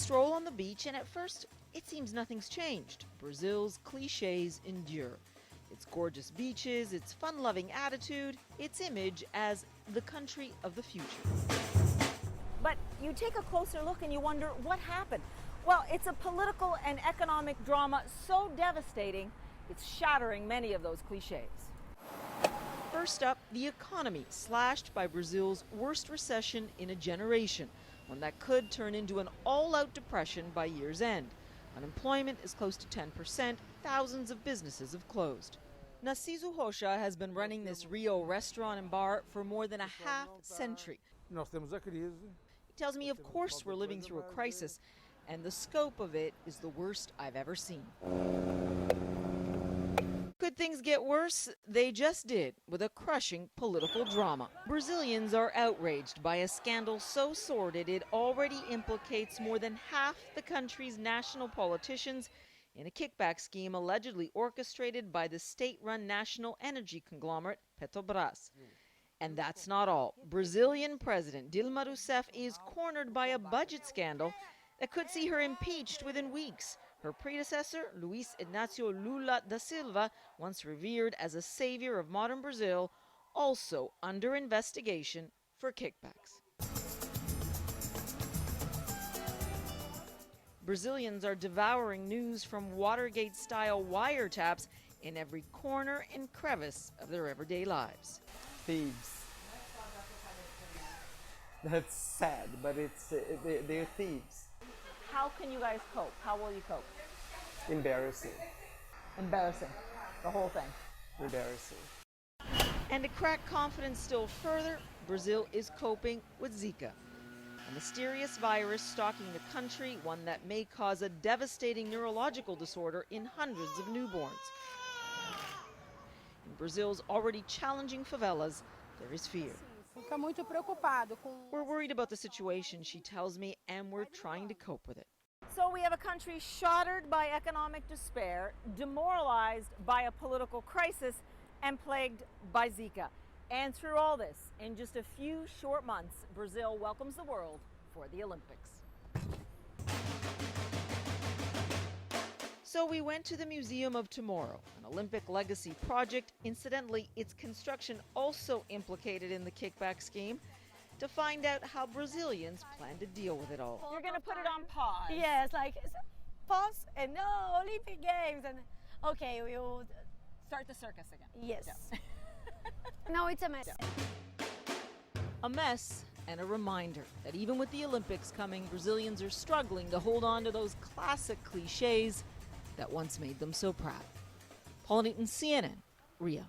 stroll on the beach, and at first, it seems nothing's changed. Brazil's cliches endure. Its gorgeous beaches, its fun-loving attitude, its image as the country of the future. But you take a closer look and you wonder what happened. Well, it's a political and economic drama so devastating, it's shattering many of those cliches. First up, the economy slashed by Brazil's worst recession in a generation, one that could turn into an all-out depression by year's end. Unemployment is close to 10%. Thousands of businesses have closed. Narciso Rocha has been running this Rio restaurant and bar for more than a half-century. He tells me, of course, we're living through a crisis, and the scope of it is the worst I've ever seen. Could things get worse? They just did, with a crushing political drama. Brazilians are outraged by a scandal so sordid it already implicates more than half the country's national politicians in a kickback scheme allegedly orchestrated by the state-run national energy conglomerate Petrobras. And that's not all. Brazilian President Dilma Rousseff is cornered by a budget scandal that could see her impeached within weeks. Her predecessor, Luiz Inácio Lula da Silva, once revered as a savior of modern Brazil, also under investigation for kickbacks. Brazilians are devouring news from Watergate-style wiretaps in every corner and crevice of their everyday lives. Thieves. That's sad, but they're thieves. How can you guys cope? How will you cope? Embarrassing. Embarrassing. The whole thing. Embarrassing. And to crack confidence still further, Brazil is coping with Zika, a mysterious virus stalking the country, one that may cause a devastating neurological disorder in hundreds of newborns. In Brazil's already challenging favelas, there is fear. We're worried about the situation, she tells me, and we're trying to cope with it. So we have a country shattered by economic despair, demoralized by a political crisis, and plagued by Zika. And through all this, in just a few short months, Brazil welcomes the world for the Olympics. So we went to the Museum of Tomorrow, an Olympic legacy project. Incidentally, its construction also implicated in the kickback scheme, to find out how Brazilians plan to deal with it all. You're going to put it on pause. Yes, like pause and no Olympic Games and okay, we'll Start the circus again. yes. No, it's a mess. A mess and a reminder that even with the Olympics coming, Brazilians are struggling to hold on to those classic cliches that once made them so proud. Paula Newton, CNN, Rio.